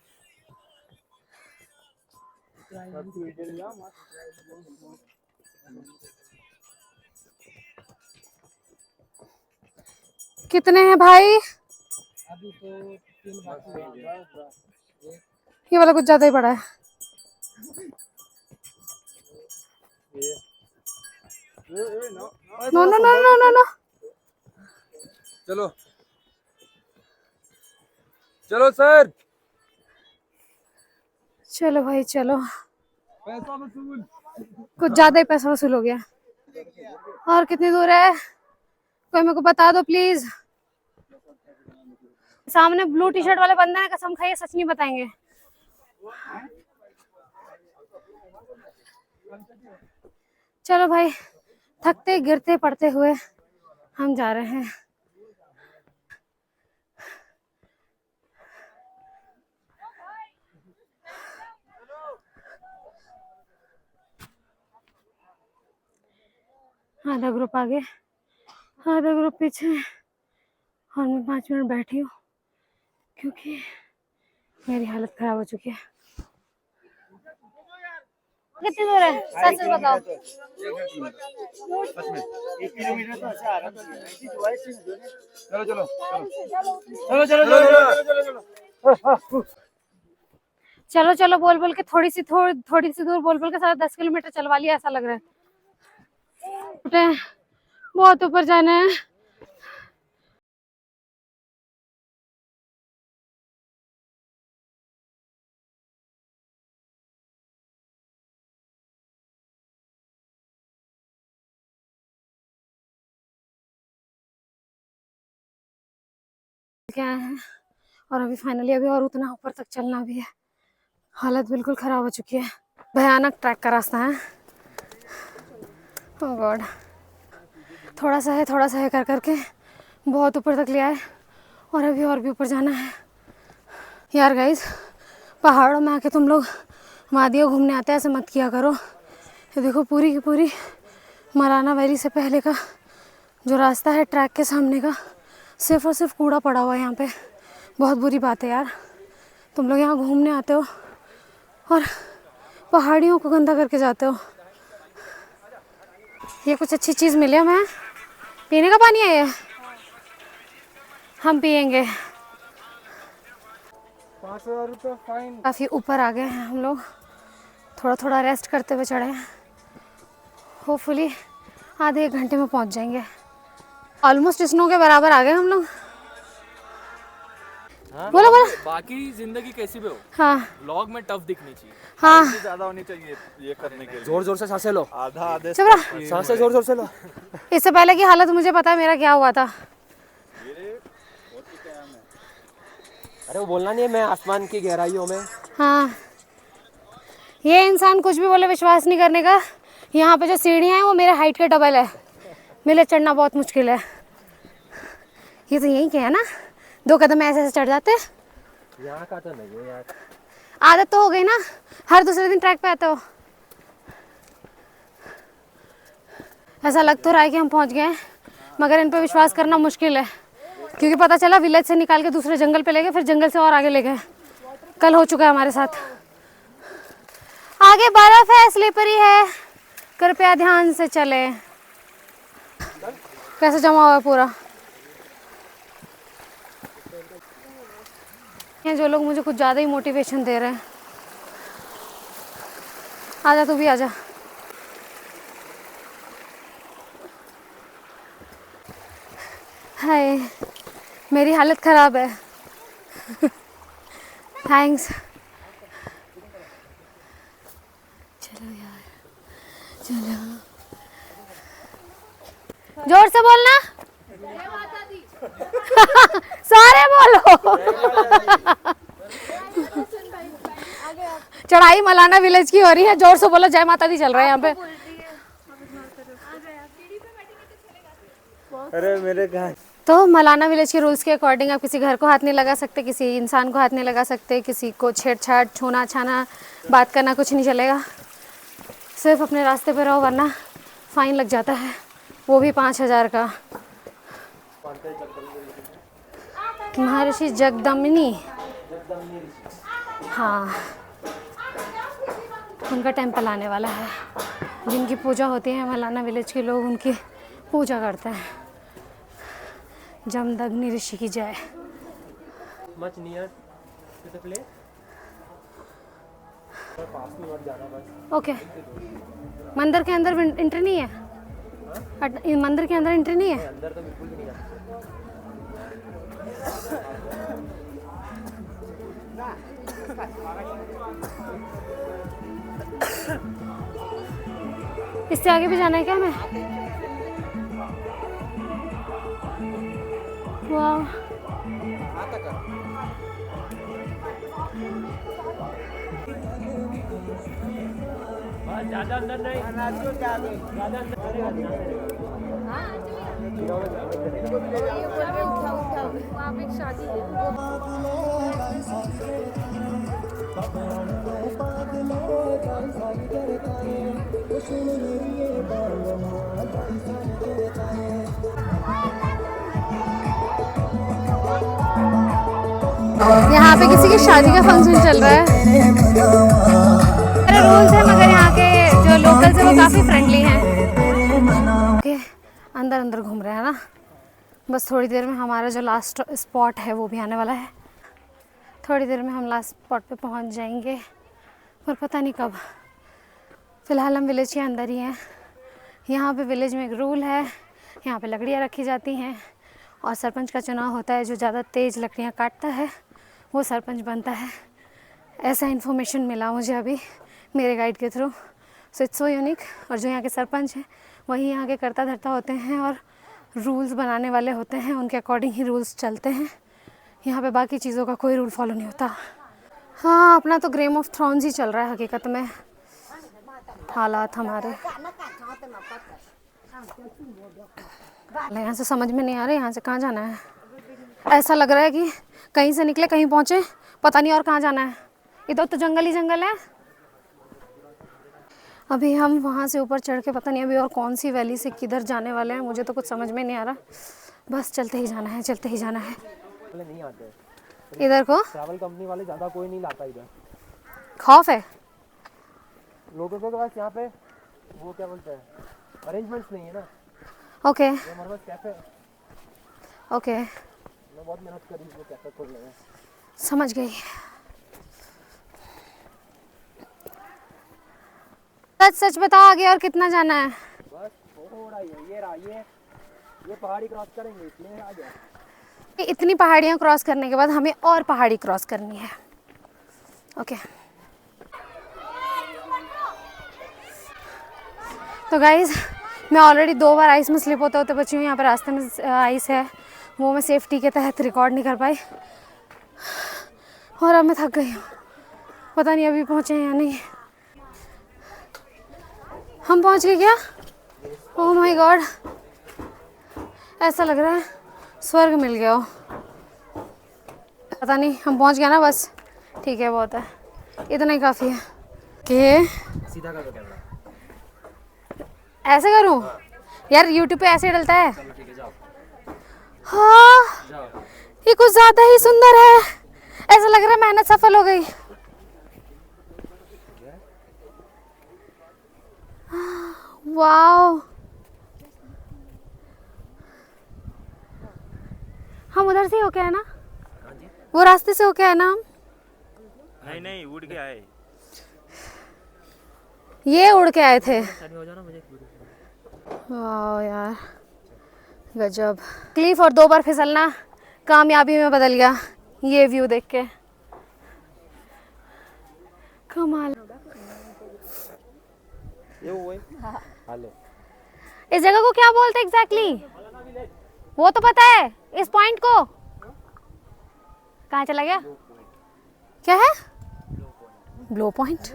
[SPEAKER 1] कितने हैं भाई?
[SPEAKER 5] अभी तो 3 बाकी है।
[SPEAKER 1] ये वाला कुछ ज्यादा ही बड़ा है। No no no no no no.
[SPEAKER 2] चलो चलो सर,
[SPEAKER 1] चलो भाई चलो,
[SPEAKER 5] पैसा वसूल।
[SPEAKER 1] कुछ ज्यादा ही पैसा वसूल हो गया। और कितनी दूर है, कोई मेरे को बता दो प्लीज। सामने ब्लू टी शर्ट वाले बंदे ने कसम खाई है, सच नहीं बताएंगे। चलो भाई, थकते गिरते पड़ते हुए हम जा रहे हैं। आधा ग्रुप आगे, आधा ग्रुप पीछे, और मैं 5 मिनट बैठी हूँ क्योंकि मेरी हालत खराब हो चुकी है। कितनी दूर है सच सच बताओ।
[SPEAKER 5] 1 किलोमीटर तो ऐसे आ रहा था।
[SPEAKER 1] चलो चलो बोल बोल के थोड़ी सी दूर बोल बोल के सारा 10 किलोमीटर चलवा लिया ऐसा लग रहा है। बहुत ऊपर जाना है। क्या है, और अभी फाइनली अभी और उतना ऊपर तक चलना भी है। हालत बिल्कुल खराब हो चुकी है। भयानक ट्रैक का रास्ता है। ओह गॉड, थोड़ा सा है कर करके बहुत ऊपर तक ले आए, और अभी और भी ऊपर जाना है। यार गाइस, पहाड़ों में आके तुम लोग वादियों घूमने आते हैं ऐसे मत किया करो। ये देखो पूरी की पूरी मराना वैली से पहले का जो रास्ता है ट्रैक के सामने का, सिर्फ और सिर्फ कूड़ा पड़ा हुआ है यहाँ पे। बहुत बुरी बात है यार, तुम लोग यहाँ घूमने आते हो और पहाड़ियों को गंदा करके जाते हो। ये कुछ अच्छी चीज़ मिली हमें, पीने का पानी है ये, हम पियेंगे।
[SPEAKER 5] 5,000 रुपये फाइन।
[SPEAKER 1] काफ़ी ऊपर आ गए हैं हम लोग, थोड़ा थोड़ा रेस्ट करते हुए चढ़े हैं। होपफुली आधे 1 घंटे में पहुंच जाएंगे। ऑलमोस्ट स्नो के बराबर आ गए हम लोग।
[SPEAKER 2] हाँ?
[SPEAKER 1] बोलो बोलो।
[SPEAKER 2] बाकी जिंदगी कैसी भी हो,
[SPEAKER 1] हाँ
[SPEAKER 2] व्लॉग में टफ दिखनी चाहिए।
[SPEAKER 1] हाँ,
[SPEAKER 5] ज्यादा होनी चाहिए ये करने के लिए।
[SPEAKER 2] जोर जोर से सांसें लो,
[SPEAKER 5] आधा आधे
[SPEAKER 1] चुप रहा।
[SPEAKER 2] सांसें जोर जोर से लो।
[SPEAKER 1] इससे पहले की हालत मुझे पता है मेरा क्या हुआ था।
[SPEAKER 2] अरे वो बोलना नहीं है, मैं आसमान की गहराइयों में।
[SPEAKER 1] हाँ, ये इंसान कुछ भी बोले विश्वास नहीं करने का। यहाँ पे जो सीढ़ियाँ हैं वो मेरे हाइट के डबल है, मेरे चढ़ना बहुत मुश्किल है। ये तो यहीं के है ना, 2 कदम ऐसे ऐसे चढ़ जाते हैं।
[SPEAKER 2] यहाँ का तो नहीं है यार,
[SPEAKER 1] आदत तो हो गई ना, हर दूसरे दिन ट्रैक पे आते हो। ऐसा लग तो रहा है कि हम पहुँच गए हैं, मगर इन पे विश्वास करना मुश्किल है क्योंकि पता चला विलेज से निकाल के दूसरे जंगल पे ले गए, फिर जंगल से और आगे ले गए। कल हो चुका है हमारे साथ। आगे बर्फ है, स्लिपरी है, कृपया ध्यान से चले। कैसे जमा हुआ है पूरा। ये जो लोग मुझे कुछ ज़्यादा ही मोटिवेशन दे रहे हैं। आजा तू भी आजा। हाय, मेरी हालत ख़राब है। थैंक्स। चलो यार, चलो जोर से बोलना। सारे बोलो। चढ़ाई मलाना विलेज की हो रही है, जोर से बोलो। जय माता दी चल रहा है यहाँ पे।
[SPEAKER 5] अरे मेरे घर
[SPEAKER 1] तो मलाना विलेज के रूल्स के अकॉर्डिंग आप किसी घर को हाथ नहीं लगा सकते, किसी इंसान को हाथ नहीं लगा सकते, किसी को छेड़छाड़, छूना छाना, बात करना कुछ नहीं चलेगा। सिर्फ अपने रास्ते पे रहो वरना फाइन लग जाता है, वो भी 5,000 का। महर्षि जगदम्बिनी, हाँ, उनका टेम्पल आने वाला है। जिनकी पूजा होती है मलाना विलेज के लोग उनकी पूजा करते हैं। जमदग्नि ऋषि की जय।
[SPEAKER 2] Much near to the place, पास में मत जाना बस।
[SPEAKER 1] ओके, मंदिर के अंदर एंट्री नहीं है। मंदिर के अंदर एंट्री नहीं है।
[SPEAKER 2] अंदर तो बिल्कुल भी नहीं जा
[SPEAKER 1] इससे आगे भी जाना है क्या हमें? वाह,
[SPEAKER 2] कहाँ तक है? बस ज़्यादा अंदर नहीं, ज़्यादा अंदर
[SPEAKER 3] वहाँ पे एक शादी है।
[SPEAKER 1] यहाँ पे किसी की शादी का फंक्शन चल रहा है। सारे रूल्स हैं मगर यहाँ के जो लोकल्स हैं वो काफ़ी फ्रेंडली हैं। ओके, अंदर अंदर घूम रहे हैं ना। बस थोड़ी देर में हमारा जो लास्ट स्पॉट है वो भी आने वाला है। थोड़ी देर में हम लास्ट स्पॉट पे पहुँच जाएंगे, पर पता नहीं कब। फ़िलहाल हम विलेज के अंदर ही हैं। यहाँ पे विलेज में एक रूल है, यहाँ पे लकड़ियाँ रखी जाती हैं और सरपंच का चुनाव होता है। जो ज़्यादा तेज़ लकड़ियाँ काटता है वो सरपंच बनता है। ऐसा इन्फॉर्मेशन मिला मुझे अभी मेरे गाइड के through. So it's so unique. और जो यहाँ के सरपंच हैं वही यहाँ के कर्ता धर्ता होते हैं और रूल्स बनाने वाले होते हैं। उनके अकॉर्डिंग ही रूल्स चलते हैं। यहाँ पे बाकी चीज़ों का कोई रूल फॉलो नहीं होता। हाँ, अपना तो गेम ऑफ थ्रोन्स ही चल रहा है हकीकत में। हालात हमारे यहाँ से समझ में नहीं आ रहा यहाँ से कहाँ जाना है। ऐसा लग रहा है कि कहीं से निकले कहीं पहुँचे, पता नहीं और कहाँ जाना है। इधर तो जंगल ही जंगल है। अभी हम वहाँ से ऊपर चढ़ के पता नहीं अभी और कौन सी वैली से किधर जाने वाले हैं, मुझे तो कुछ समझ में नहीं आ रहा। बस चलते ही जाना है, चलते ही जाना है।
[SPEAKER 2] नहीं आते
[SPEAKER 1] इधर को
[SPEAKER 2] ट्रैवल कंपनी वाले ज़्यादा कोई नहीं लाता इधर।
[SPEAKER 1] खौफ है
[SPEAKER 2] लोगों के पास यहाँ पे वो क्या बोलते हैं, अरेंजमेंट्स नहीं है ना।
[SPEAKER 1] ओके
[SPEAKER 2] ये हमारे पास कैफे,
[SPEAKER 1] ओके,
[SPEAKER 2] मैं बहुत मेहनत करी इसको कैफे खोलने में।
[SPEAKER 1] समझ गई। सच सच बताओ आगे और कितना जाना है?
[SPEAKER 2] बस थोड़ा ही है, ये रहा, ये पहाड़ी क्रॉस करेंगे इसलिए आ गया।
[SPEAKER 1] इतनी पहाड़ियाँ क्रॉस करने के बाद हमें और पहाड़ी क्रॉस करनी है। ओके तो गाइज़, मैं ऑलरेडी 2 बार आइस में स्लिप होते होते बची हूँ। यहाँ पर रास्ते में आइस है, वो मैं सेफ्टी के तहत रिकॉर्ड नहीं कर पाई और अब मैं थक गई हूँ। पता नहीं अभी पहुँचे हैं या नहीं। हम पहुँच गए क्या? ओह माय गॉड, ऐसा लग रहा है स्वर्ग मिल गया हो। पता नहीं, हम पहुँच गए ना, बस ठीक है, बहुत है, इतना ही काफ़ी है। कि
[SPEAKER 2] सीधा कर दो कैमरा।
[SPEAKER 1] ऐसे करूं? यार यूट्यूब पे ऐसे डलता है।
[SPEAKER 2] चलो ठीक है, जाओ
[SPEAKER 1] हाँ,
[SPEAKER 2] जाओ।
[SPEAKER 1] ये कुछ ज़्यादा ही सुंदर है। ऐसा लग रहा है मेहनत सफल हो गई। वाओ, हम उधर से होके आए ना? वो रास्ते से होके आए ना हम?
[SPEAKER 2] नहीं उड़ के आए।
[SPEAKER 1] ये उड़ के आए थे।
[SPEAKER 2] हो जाना मुझे।
[SPEAKER 1] वाह यार, गजब। क्लिफ और 2 बार फिसलना कामयाबी में बदल गया ये व्यू देख के। कमाल।
[SPEAKER 2] ये वो है। हेलो,
[SPEAKER 1] इस जगह को क्या बोलते हैं एग्जैक्टली? वो तो पता है, इस पॉइंट को कहाँ चला गया? क्या है? Blow point.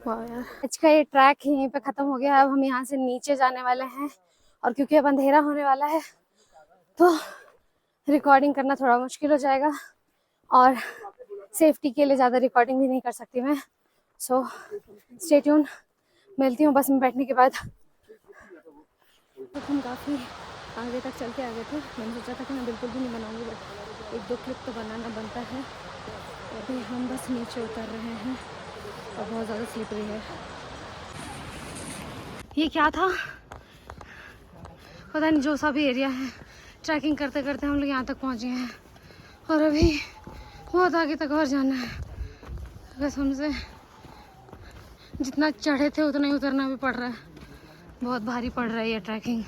[SPEAKER 1] वाह यार, आज का ये ट्रैक यहीं पे ख़त्म हो गया। अब हम यहाँ से नीचे जाने वाले हैं और क्योंकि अब अंधेरा होने वाला है तो रिकॉर्डिंग करना थोड़ा मुश्किल हो जाएगा और सेफ्टी के लिए ज़्यादा रिकॉर्डिंग भी नहीं कर सकती मैं। सो स्टे ट्यून, मिलती हूँ बस में बैठने के बाद। तो हम काफ़ी आगे तक चल के आ गए थे। मैंने सोचा था कि मैं बिल्कुल भी नहीं बनाऊँगी, बट 1-2 क्लिप तो बनाना बनता है। अभी हम बस नीचे उतर रहे हैं और बहुत ज़्यादा स्लिपरी है। ये क्या था पता नहीं, जो सा भी एरिया है। ट्रैकिंग करते करते हम लोग यहाँ तक पहुँचे हैं और अभी बहुत आगे तक और जाना है। कसम से जितना चढ़े थे उतना ही उतरना भी पड़ रहा है। बहुत भारी पड़ रहा है ये ट्रैकिंग।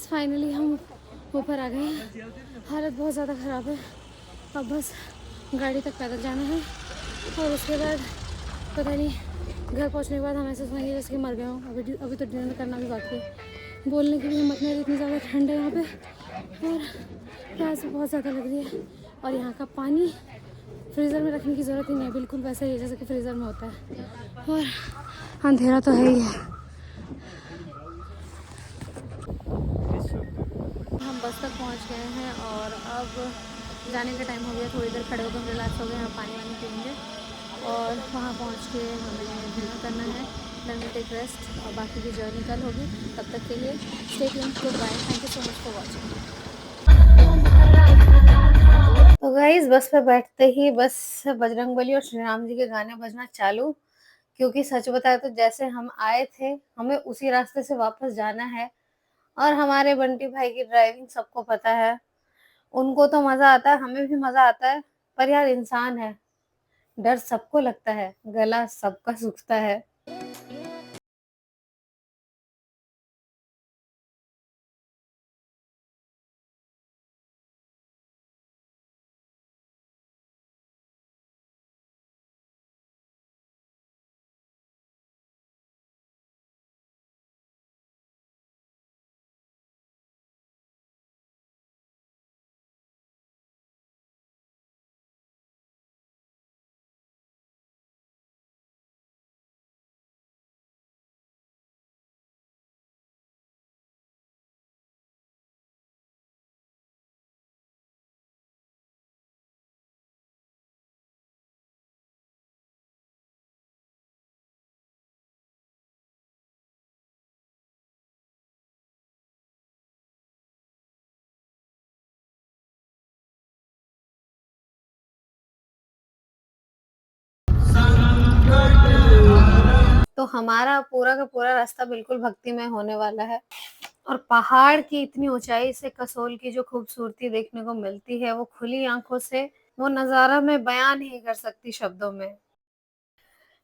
[SPEAKER 1] फाइनली हम ऊपर आ गए हैं। हालत बहुत ज़्यादा ख़राब है। अब बस गाड़ी तक पैदल जाना है और उसके बाद पता नहीं
[SPEAKER 3] घर पहुंचने के बाद हम ऐसे सोएंगे जैसे कि मर गए हों। अभी तो डिनर करना भी बाकी है। बोलने की भी हिम्मत नहीं, इतनी ज़्यादा ठंड है यहाँ पे और प्यास भी बहुत ज़्यादा लग रही है। और यहाँ का पानी फ्रीज़र में रखने की ज़रूरत ही नहीं है, बिल्कुल वैसा ही है जैसे कि फ्रीज़र में होता है। और अंधेरा तो है ही है। हम बस तक पहुँच गए हैं और अब जाने का टाइम हो गया। थोड़ी देर खड़े होकर रिलैक्स हो गए, हम पानी वानी पीएंगे और वहाँ पहुँच के हमें डिनर करना है। देन वी टेक रेस्ट और बाकी की जर्नी कल होगी। तब तक के लिए stay tuned, good bye, thank you so much for watching.
[SPEAKER 1] तो गाइस बस पे बैठते ही बस बजरंगबली और श्री राम जी के गाने बजना चालू, क्योंकि सच बताए तो जैसे हम आए थे हमें उसी रास्ते से वापस जाना है। और हमारे बंटी भाई की ड्राइविंग सबको पता है, उनको तो मजा आता है, हमें भी मजा आता है। पर यार इंसान है, डर सबको लगता है, गला सबका सूखता है। तो हमारा पूरा का पूरा रास्ता बिल्कुल भक्तिमय होने वाला है। और पहाड़ की इतनी ऊंचाई से कसोल की जो खूबसूरती देखने को मिलती है, वो खुली आंखों से वो नजारा मैं बयान नहीं कर सकती शब्दों में।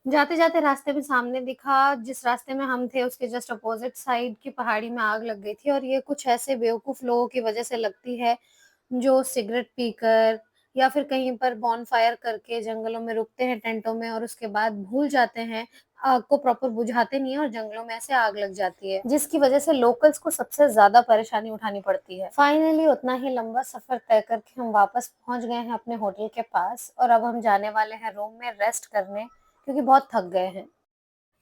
[SPEAKER 1] जाते जाते रास्ते में सामने दिखा, जिस रास्ते में हम थे उसके जस्ट अपोजिट साइड की पहाड़ी में आग लग गई थी। और ये कुछ ऐसे बेवकूफ लोगों की वजह से लगती है जो सिगरेट पीकर या फिर कहीं पर बॉनफायर करके जंगलों में रुकते हैं टेंटों में, और उसके बाद भूल जाते हैं, आग को प्रॉपर बुझाते नहीं है और जंगलों में ऐसे आग लग जाती है, जिसकी वजह से लोकल्स को सबसे ज्यादा परेशानी उठानी पड़ती है। फाइनली उतना ही लंबा सफर तय करके हम वापस पहुंच गए हैं अपने होटल के पास, और अब हम जाने वाले हैं रूम में रेस्ट करने, क्योंकि बहुत थक गए हैं।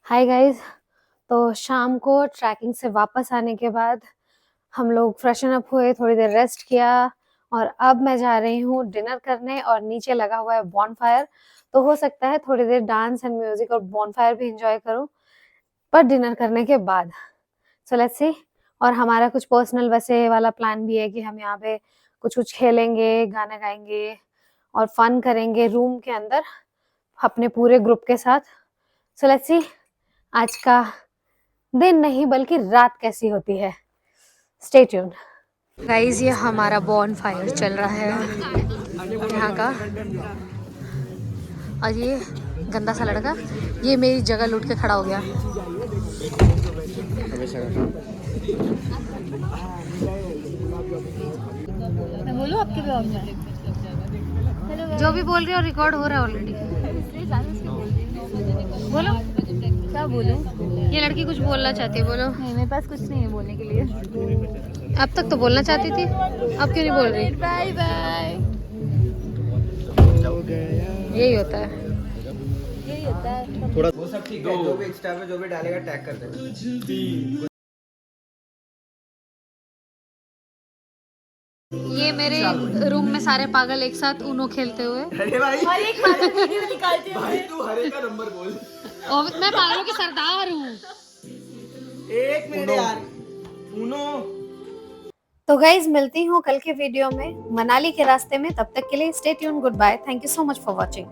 [SPEAKER 1] हाय गाइस, तो शाम को ट्रैकिंग से वापस आने के बाद हम लोग फ्रेशन अप हुए, थोड़ी देर रेस्ट किया, और अब मैं जा रही हूँ डिनर करने। और नीचे लगा हुआ है बॉनफायर, तो हो सकता है थोड़ी देर डांस एंड म्यूजिक और बॉनफायर भी एंजॉय करूँ, पर डिनर करने के बाद। So let's see. और हमारा कुछ पर्सनल वैसे वाला प्लान भी है कि हम यहाँ पे कुछ कुछ खेलेंगे, गाना गाएंगे और फन करेंगे रूम के अंदर अपने पूरे ग्रुप के साथ। सो लेट्स सी आज का दिन नहीं बल्कि रात कैसी होती है। Stay tuned. गाइस, ये हमारा बॉनफायर चल रहा है यहाँ का, और ये गंदा सा लड़का ये मेरी जगह लूट के खड़ा हो गया।
[SPEAKER 4] मैं बोलूं आपके ब्लॉग में?
[SPEAKER 3] जो भी बोल रही हो रिकॉर्ड हो रहा है ऑलरेडी। बोलो,
[SPEAKER 4] क्या बोलूं?
[SPEAKER 3] ये लड़की कुछ बोलना चाहती है, बोलो।
[SPEAKER 4] नहीं, मेरे पास कुछ नहीं है बोलने के लिए।
[SPEAKER 3] अब तक तो बोलना चाहती थी, अब क्यों नहीं बोल रही?
[SPEAKER 4] Bye bye.
[SPEAKER 3] यही होता है।
[SPEAKER 4] यही होता है।
[SPEAKER 2] वो सब ठीक है, जो भी इंस्टा पे जो भी डालेगा टैग कर देना।
[SPEAKER 3] ये मेरे रूम में सारे पागल एक साथ ऊनो खेलते हुए।
[SPEAKER 2] अरे भाई,
[SPEAKER 4] और ये खाना वीडियो निकालते हैं।
[SPEAKER 2] भाई तू हरे का नंबर बोल।
[SPEAKER 3] और मैं पागलों की सरदार हूँ।
[SPEAKER 2] एक मिनट यार, उनो।
[SPEAKER 1] तो गाइज मिलती हूँ कल के वीडियो में मनाली के रास्ते में। तब तक के लिए stay tune, good bye, thank you so much for watching.